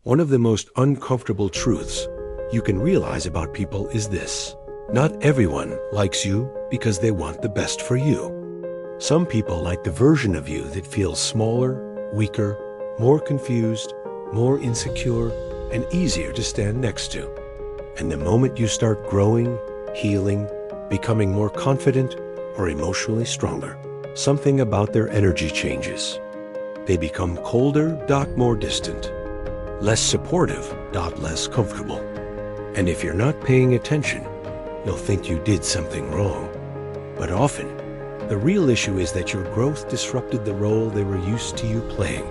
One of the most uncomfortable truths you can realize about people is this: not everyone likes you because they want the best for you. Some people like the version of you that feels smaller, weaker, more confused, more insecure, and easier to stand next to. And the moment you start growing, healing, becoming more confident, or emotionally stronger, something about their energy changes. They become colder, more distant, less supportive, less comfortable. And if you're not paying attention, you'll think you did something wrong. But often, the real issue is that your growth disrupted the role they were used to you playing.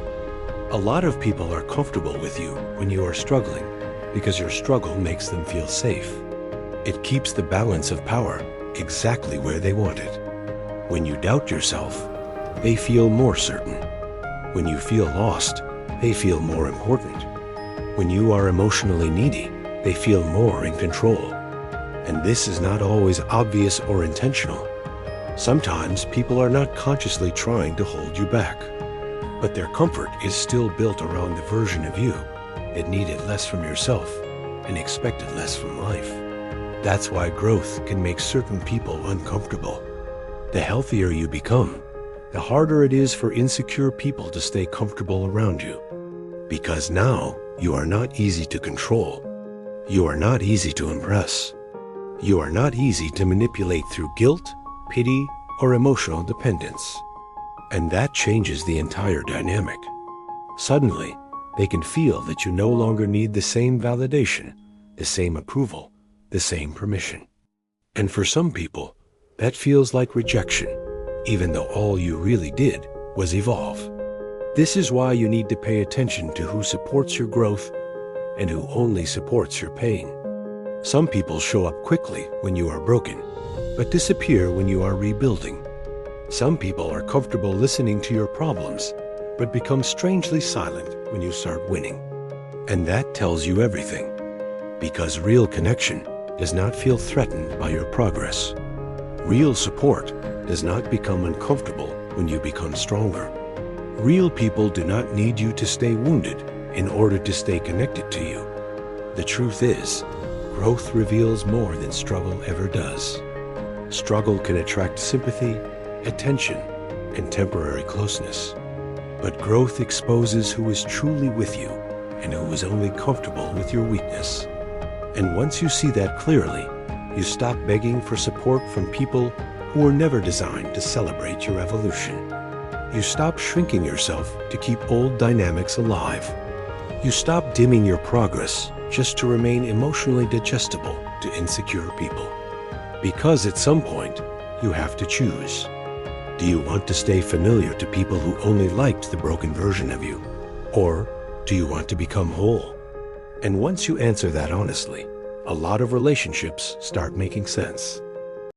A lot of people are comfortable with you when you are struggling because your struggle makes them feel safe. It keeps the balance of power exactly where they want it. When you doubt yourself, they feel more certain. When you feel lost, they feel more important. When you are emotionally needy, they feel more in control. And this is not always obvious or intentional. Sometimes people are not consciously trying to hold you back, but their comfort is still built around the version of you that needed less from yourself and expected less from life. That's why growth can make certain people uncomfortable. The healthier you become, the harder it is for insecure people to stay comfortable around you. Because now you are not easy to control. You are not easy to impress. You are not easy to manipulate through guilt, pity, or emotional dependence. And that changes the entire dynamic. Suddenly, they can feel that you no longer need the same validation, the same approval, the same permission. And for some people, that feels like rejection, even though all you really did was evolve. This is why you need to pay attention to who supports your growth and who only supports your pain. Some people show up quickly when you are broken, but disappear when you are rebuilding. Some people are comfortable listening to your problems, but become strangely silent when you start winning. And that tells you everything, because real connection does not feel threatened by your progress. Real support does not become uncomfortable when you become stronger. Real people do not need you to stay wounded in order to stay connected to you. The truth is, growth reveals more than struggle ever does. Struggle can attract sympathy, attention, and temporary closeness. But growth exposes who is truly with you and who is only comfortable with your weakness. And once you see that clearly, you stop begging for support from people who were never designed to celebrate your evolution. You stop shrinking yourself to keep old dynamics alive. You stop dimming your progress just to remain emotionally digestible to insecure people. Because at some point, you have to choose. Do you want to stay familiar to people who only liked the broken version of you? Or do you want to become whole? And once you answer that honestly, a lot of relationships start making sense.